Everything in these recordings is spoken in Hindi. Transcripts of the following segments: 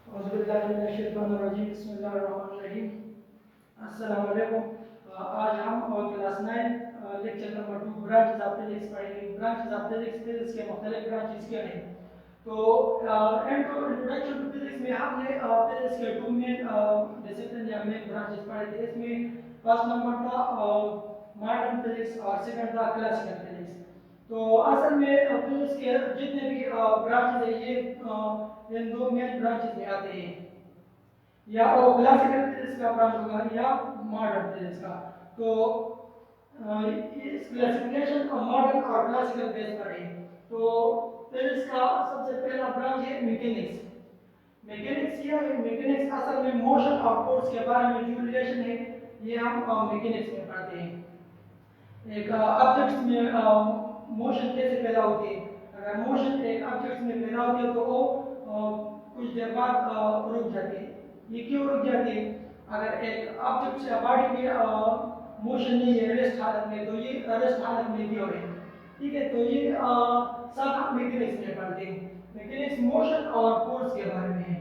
बिस्मिल्लाहिर्रहमानिर्रहीम। अस्सलाम वालेकुम। आज हम class 9 lecture number 2 branches of physics पढ़ेंगे। ब्रांचेस ऑफ फिजिक्स, फिजिक्स के मुख्तलिफ ब्रांचेस क्या हैं। तो इंट्रोडक्शन टू फिजिक्स में हमने फिजिक्स के 2 मेन डिसिप्लिन या मेन ब्रांचेस पढ़े थे। इसमें फर्स्ट नंबर था मॉडर्न फिजिक्स और सेकंड था क्लासिकल फिजिक्स। तो असल में फिजिक्स के जितने भी ब्रांचेस हैं, ये इन दो मेन ब्रांचेस में आते हैं, या वो क्लासिकल फिजिक्स का ब्रांच होगा या मॉडर्न फिजिक्स का। तो इस क्लासिफिकेशन मॉडर्न और क्लासिकल बेस पर है। तो फिजिक्स का सबसे पहला ब्रांच है मैकेनिक्स। मैकेनिक्स क्या है? मैकेनिक्स असल में मोशन और फोर्स के बारे में जो रिलेशन है, ये हम मैकेनिक्स में पढ़ते हैं। एक ऑब्जेक्ट्स में मोशन कैसे पैदा होती है। अगर मोशन एक ऑब्जेक्ट्स में पैदा होती है तो वो कुछ देर बाद रुक जाती है। ये क्यों रुक जाती है? अगर एक ऑब्जेक्ट बॉडी में मोशन नहीं है, रेस्ट हालत में, तो ये रेस्ट हालत में क्यों है। ठीक है, तो ये सब हम मैकेनिक्स में पढ़ते हैं। मैकेनिक्स मोशन और फोर्स के बारे में है।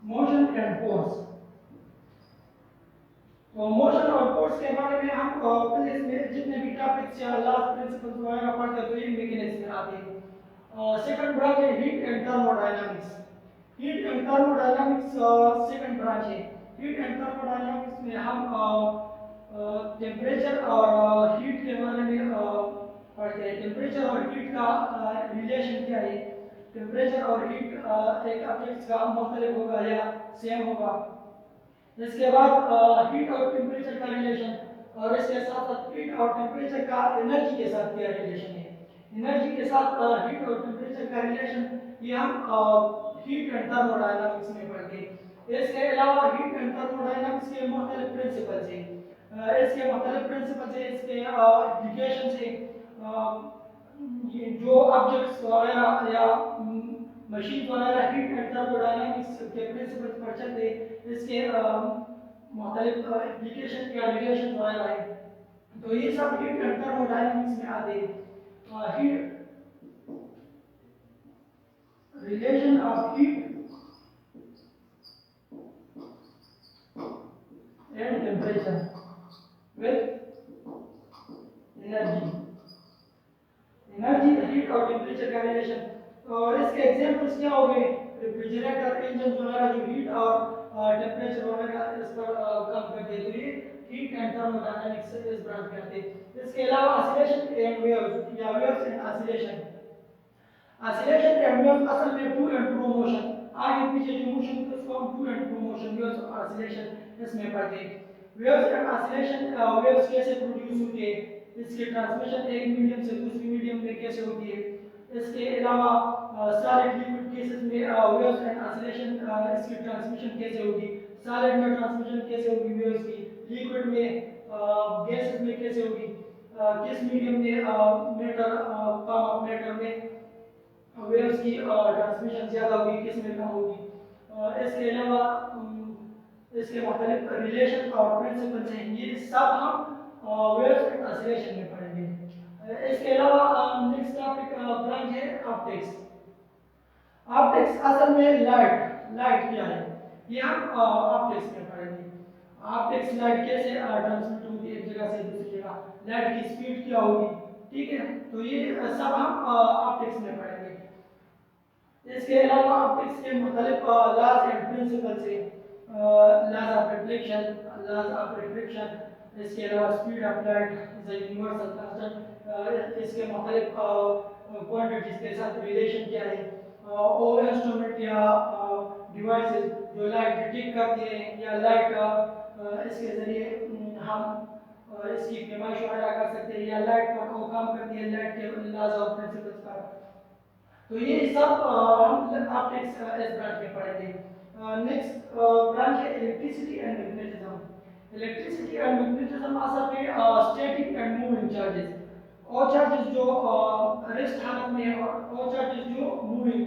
Motion and force. तो मोशन और फोर्स के बारे में हम फिजिक्स में जितने भी टॉपिक्स या लॉज प्रिंसिपल्स वगैरह पढ़ते हैं, तो ये मैकेनिक्स में आते हैं। सेकंड ब्रांच है heat and thermodynamics. Heat and thermodynamics second branch है। हीट एंड थर्मोडायनामिक्स में हम टेम्परेचर और हीट के बारे में पढ़ते हैं। टेम्परेचर और हीट का रिलेशन क्या है। टेम्परेचर और हीट एक ऑब्जेक्ट का मुख्तलिफ होगा या सेम होगा। इसके बाद हीट और टेम्परेचर का रिलेशन, और इसके साथ साथ हीट और टेम्परेचर का एनर्जी के साथ क्या रिलेशन है। एनर्जी के साथ हीट और टेम्परेचर का रिलेशन, ये हम हीट एंड थर्मोडायनामिक्स में पढ़ते हैं। इसके अलावा हीट एंड थर्मोडायनामिक्स के मुख्तलिफ प्रिंसिपल्स हैं। इसके मुख्तलिफ प्रिंसिपल्स हैं, इसके एप्लीकेशन से ये जो ऑब्जेक्ट्स वगैरह या मशीन वगैरह हीट एंड थर्मोडायनामिक्स के प्रिंसिपल्स पर चलते हैं। इसके मुख्तलिफ एप्लीकेशन या रिलेशन वगैरह है। तो ये सब हीट एंड थर्मोडायनामिक्स में आते हैं। Heat relation of heat and temperature with energy. Energy, heat और टेम्परेचर का रिलेशन। और इसके एग्जांपल्स क्या हो गए? रेफ्रिजरेटर, इंजन वगैरह जो हीट और टेम्परेचर वगैरह इस पर काम करते हैं, तो ये हीट एंड थर्मोडायनामिक्स इस ब्रांच में आते हैं। इसके अलावा ऑसिलेशन एंड वेव्स या waves and oscillation. Oscillation and waves असल में टू एंड फ्रो मोशन, आगे पीछे जो मोशन होता है उसको हम to and fro motion, waves और ऑसिलेशन इसमें पढ़ते हैं। वेव्स एंड ऑसिलेशन, वेव्स कैसे प्रोड्यूस होती है, इसकी ट्रांसमिशन एक मीडियम से दूसरी मीडियम में कैसे होती है। इसके अलावा सॉलिड लिक्विड केसेस में वेव्स एंड ऑसिलेशन, इसकी ट्रांसमिशन कैसे होगी। सॉलिड में ट्रांसमिशन कैसे होगी वेव्स की, लिक्विड में, गैसेस में कैसे होगी, किस मीडियम में, मेटर, फॉर्म ऑफ मेटर में वेव्स की ट्रांसमिशन ज़्यादा होगी, किस में कम होगी। इसके अलावा इसके मुख्तलिफ रिलेशन और प्रिंसिपल्स हैं, ये सब हम वेव्स एंड ऑसिलेशन में पढ़ेंगे। इसके अलावा नेक्स्ट टॉपिक ब्रांच है ऑप्टिक्स। ऑप्टिक्स असल में लाइट, लाइट क्या है, ये हम ऑप्टिक्स में पढ़ेंगे। ऑप्टिक्स लाइट कैसे ट्रांसमिट होती है एक जगह से दूसरी जगह, लाइट की स्पीड क्या होगी। ठीक है, तो ये सब हम ऑप्टिक्स में पढ़ेंगे। इसके अलावा ऑप्टिक्स के मुख्तलिफ लॉज एंड प्रिंसिपल्स हैं। Laws of reflection, laws of reflection. इसके अलावा speed of light is a universal constant. इसके मुख्तलिफ क्वांटिटीज के साथ रिलेशन क्या है। और इंस्ट्रूमेंट या डिवाइसेस जो लाइट डिटेक्ट करती हैं या लाइट इसके ज़रिए हम इसकी पैमाइश वगैरह कर सकते हैं, या लाइट पर वो काम करती है, लाइट के लॉज और प्रिंसिपल्स पर। तो ये सब हम ऑप्टिक्स इस ब्रांच में पढ़ेंगे। नेक्स्ट ब्रांच है electricity and magnetism. Electricity and magnetism असल में स्टैटिक एंड मूविंग चार्जेस, और चार्जेस जो रेस्ट हालत में है और चार्जेस जो मूविंग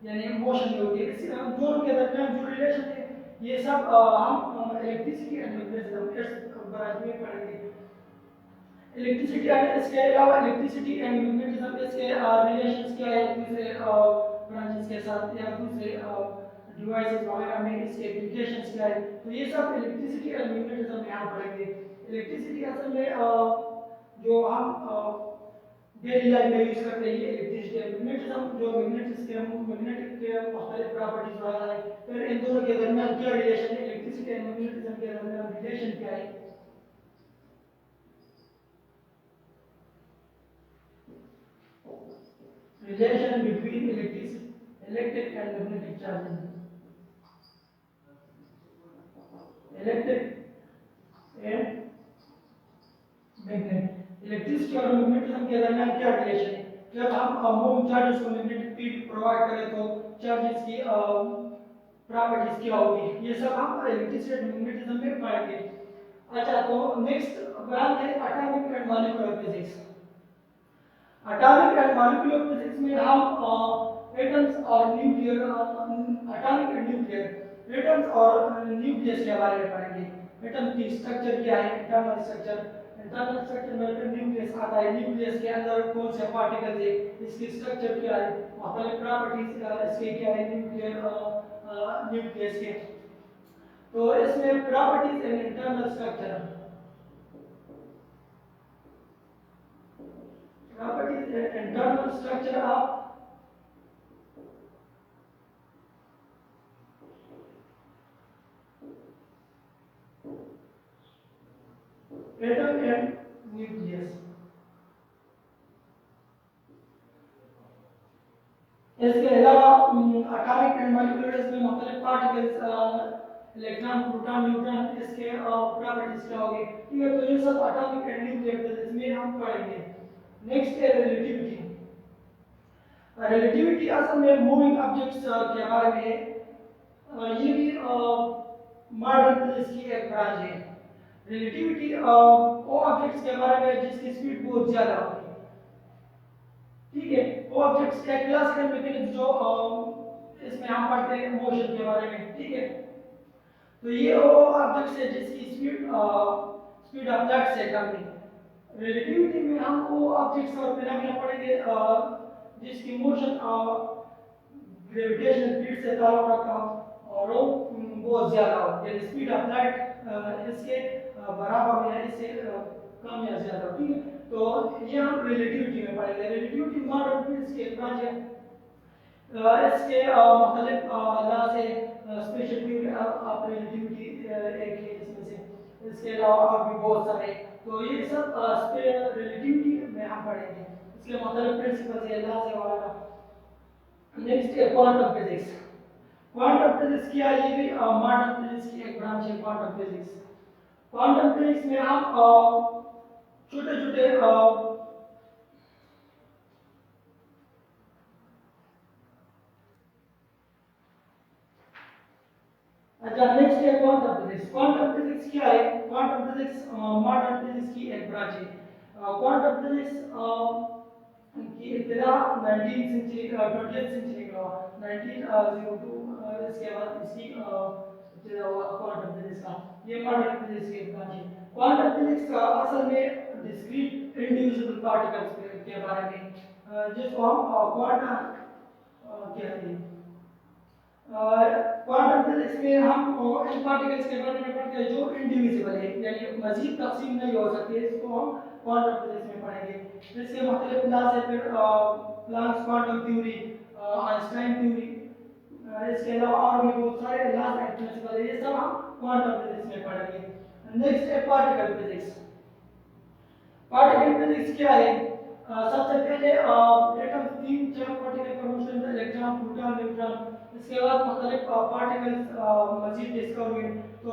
यानी मोशन में होती है, इस दोनों के दरमियान जो रिलेशन है, ये सब हम इलेक्ट्रिसिटी एंड मैग्नेटिज्म इस ब्रांच में पढ़ेंगे। इलेक्ट्रिसिटी एंड इसके अलावा इलेक्ट्रिसिटी एंड मैग्नेटिज्म, इसके रिलेशंस क्या है दूसरे ब्रांचेस के डिवाइसेस वगैरह में इसके एप्लीकेशंस क्या है। तो ये सब इलेक्ट्रिसिटी एंड मैग्नेटिज्म में हम पढ़ेंगे। इलेक्ट्रिसिटी असल में जो हम डेली लाइफ में यूज करते हैं इलेक्ट्रिसिटी एंड मैग्नेटिज्म, जो मैग्नेटिक के मुख्तलिफ प्रॉपर्टीज वगैरह है। फिर इन दोनों के दरमियान क्या रिलेशन है, इलेक्ट्रिसिटी एंड मैग्नेटिज्म के दरमियान रिलेशन क्या है। Relation between electric and magnetic charges. Electric and magnet. Electricity और मैग्नेटिज्म के दरमियान क्या रिलेशन है। जब हम मूविंग चार्जेस को मैग्नेटिक फील्ड प्रोवाइड करें तो चार्जेस की प्रॉपर्टीज क्या होगी, ये सब हम इलेक्ट्रिसिटी और मैग्नेटिज्म में पढ़ेंगे। अच्छा, तो नेक्स्ट ब्रांच है atomic and molecular physics. Atomic and molecular physics में हम एटम्स और nuclear atomic and nuclear atoms और न्यूक्लियस के बारे में पढ़ेंगे। एटम की स्ट्रक्चर क्या है, इंटरनल स्ट्रक्चर में एटम न्यूक्लियस आता है। न्यूक्लियस के अंदर कौन से पार्टिकल्स है, इसकी स्ट्रक्चर क्या है, मुख्तलिफ प्रॉपर्टीज इसके क्या है न्यूक्लियस के। तो इसमें properties and internal structure, properties and internal structure of atom and nucleus। इसके अलावा एटॉमिक एंड मॉलिक्यूलर में मुख्तलिफ पार्टिकल्स इलेक्ट्रॉन, प्रोटॉन, न्यूट्रॉन, इसके प्रॉपर्टीज क्या होगी। ठीक है, तो ये सब एटॉमिक एंड न्यूक्लियर फिजिक्स में हम पढ़ेंगे। नेक्स्ट है रिलेटिविटी। रिलेटिविटी असल में मूविंग ऑब्जेक्ट्स के बारे में है। ये भी मॉडर्न फिजिक्स की एक ब्रांच है। रिलेटिविटी वो ऑब्जेक्ट्स के बारे में जिसकी स्पीड बहुत ज्यादा होती है। ठीक है, वो ऑब्जेक्ट्स एक क्लासिकल मैकेनिक्स जो इसमें हम पढ़ते हैं मोशन के बारे में। ठीक है, तो ये वो ऑब्जेक्ट्स है जिसकी स्पीड ऑफ लाइट से कम है। रिलेटिविटी में हम वो ऑब्जेक्ट्स और फिनोमेना पढ़ेंगे जिसकी मोशन ग्रेविटेशनल फील्ड से ताल्लुक रखता हो और वो बहुत ज्यादा हो, यानी स्पीड ऑफ लाइट इसके बराबर हो या इससे कम या ज्यादा हो। ठीक है, तो ये हम रिलेटिविटी में पढ़ेंगे। रिलेटिविटी मॉडर्न फिजिक्स के एक ब्रांच है। इसके मुख्तलिफ लॉज है। स्पेशल थ्योरी ऑफ रिलेटिविटी एक है इसमें से, इसके अलावा और भी बहुत सारे। तो ये सब रिलेटिविटी में हम पढ़ेंगे, इसके मुख्तलिफ प्रिंसिपल्स है, लॉज है वगैरह। नेक्स्ट है क्वांटम फिजिक्स। क्वांटम फिजिक्स क्या है, ये भी मॉडर्न फिजिक्स की एक ब्रांच है क्वांटम फिजिक्स। क्वांटम फिजिक्स में हम छोटे छोटे अच्छा, नेक्स्ट है क्वांटम फिजिक्स। क्वांटम फिजिक्स क्या है, क्वांटम फिजिक्स मॉडर्न फिजिक्स की एक ब्रांच है। क्वांटम फिजिक्स की इब्तिदा 19th सेंचुरी 20th सेंचुरी में हुआ, 1902 इसके बाद इसकी इब्तिदा हुआ क्वांटम फिजिक्स का। ये मॉडर्न फिजिक्स की ब्रांच है। क्वांटम फिजिक्स असल में डिस्क्रीट इंडिविजुअल पार्टिकल्स के बारे में जिसको हम क्वांटा कहते हैं। क्वांटम फिजिक्स में हम उन पार्टिकल्स के बारे में पढ़ते हैं जो इंडिविजिबल है, यानी मजीद तकसीम नहीं हो सकती है, इसको हम क्वांटम फिजिक्स में पढ़ेंगे। इसके मुख्तलिफ क्लास है, फिर Planck's quantum theory, Einstein theory, इसके अलावा और भी बहुत सारे लॉज एंड प्रिंसिपल है, ये सब हम क्वांटम फिजिक्स में पढ़ेंगे। नेक्स्ट है पार्टिकल फिजिक्स। पार्टिकल फिजिक्स क्या है, सबसे पहले एटम 3-4 पार्टिकल का मोशन, इलेक्ट्रॉन, प्रोटॉन, न्यूट्रॉन। इसके बाद मुख्तलिफ पार्टिकल्स मजीद डिस्कवर हुए। तो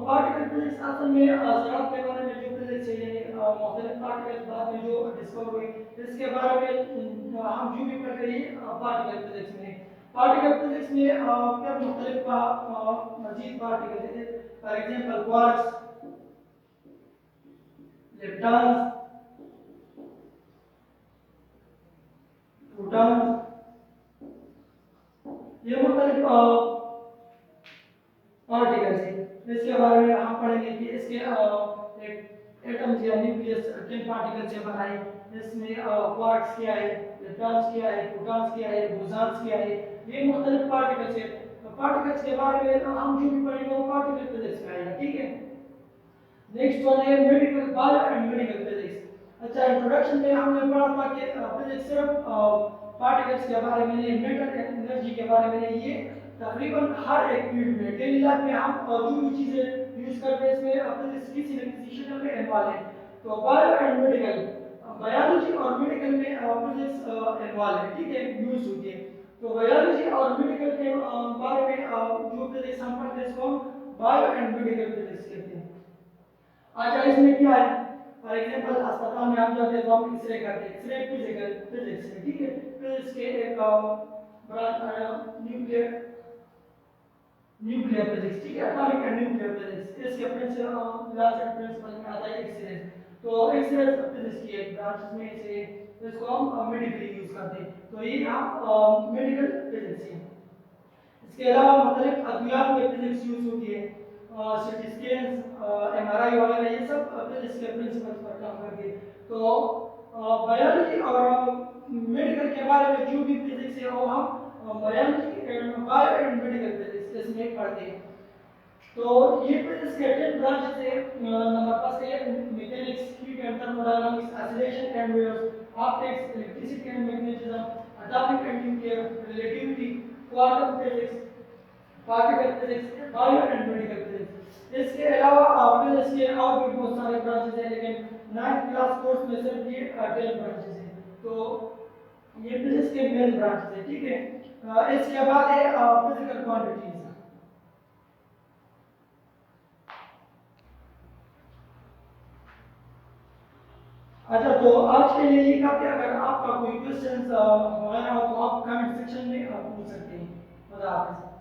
पार्टिकल फिजिक्स असल में ज़रात के बारे में जो फिजिक्स है, यानी मुख्तलिफ पार्टिकल्स बाद में जो डिस्कवर हुए, इसके बारे में हम जो भी पढ़ रहे हैं पार्टिकल फिजिक्स में। पार्टिकल फिजिक्स में फिर मुख्तलिफ मजीद पार्टिकल है, for example quarks, leptons, protons. ये मुख्तलिफ पार्टिकल्स हैं, इसके बारे में हम पढ़ेंगे कि इसके एक एटम्स या न्यूक्लियस किन पार्टिकल से बना है। इसमें क्वार्क्स क्या है, इलेक्ट्रॉन्स क्या है, प्रोटॉन्स क्या है, बोसॉन्स क्या है, ये मुख्तलिफ पार्टिकल्स हैं। पार्टिकल्स के बारे में हम जो भी पढ़ेंगे वो पार्टिकल फिजिक्स में आएगा, ठीक है। नेक्स्ट वन है medical bio and medical physics. अच्छा, इंट्रोडक्शन में हमने पढ़ा था कि फिजिक्स सिर्फ पार्टिकल्स के बारे में नहीं, मैटर एनर्जी के बारे में नहीं, ये तकरीबन हर एक फील्ड में डेली लाइफ में हम जो भी चीजें यूज करते हैं इसमें फिजिक्स किसी न किसी शक्ल में इन्वॉल्व है। तो बायो एंड मेडिकल, बायोलॉजी और मेडिकल में फिजिक्स इन्वॉल्व है, ठीक है, यूज होती है। तो बायोलॉजी और मेडिकल के बारे में जो फिजिक्स हम पढ़ते हैं इसको हम बायो एंड मेडिकल फिजिक्स कहते हैं। अच्छा, इसमें क्या है, फॉर एग्जांपल अस्पताल में आप जाते हैं तो हम एक्सरे करते हैं, एक्सरे फिजिकल फिजिक्स है, ठीक है। फिजिक्स के एक ब्रांच न्यूक्लियर न्यूक्लियर फिजिक्स, ठीक है, एटॉमिक एंड न्यूक्लियर फिजिक्स, इसके प्रिंसिपल में आता है एक्सरे। तो एक्सरे फिजिक्स की एक ब्रांच में से इसको हम मेडिकली यूज करते हैं, तो ये हम मेडिकल फिजिक्स है। इसके अलावा मतलब अद्वियात में फिजिक्स यूज होती है, सीटी स्कैन, एमआरआई वगैरह, ये सब फिजिक्स के प्रिंसिपल्स पर काम करती है। तो बायोलॉजी और मेडिकल के बारे में जो भी फिजिक्स है वो हम biology and bio and medical physics इसमें पढ़ते हैं। तो ये फिजिक्स के 10 ब्रांचेस है। नंबर फर्स्ट है mechanics, heat and thermodynamics, acceleration and waves, optics, electricity and magnetism, atomic and nuclear, relativity, quantum physics, particle physics, bio and medical physics. इसके अलावा फिजिक्स के और भी बहुत सारे ब्रांचेस हैं, लेकिन 9th क्लास कोर्स में सिर्फ ये 10 ब्रांचेस हैं। तो ये फिजिक्स के मेन ब्रांचेस हैं, ठीक है। इसके बाद है फिजिकल क्वांटिटीज। अच्छा, तो आज के लिए ये काफी। अगर आपका कोई क्वेश्चन वगैरह हो तो आप कमेंट सेक्शन में पूछ सकते हैं। खुदा हाफिज़।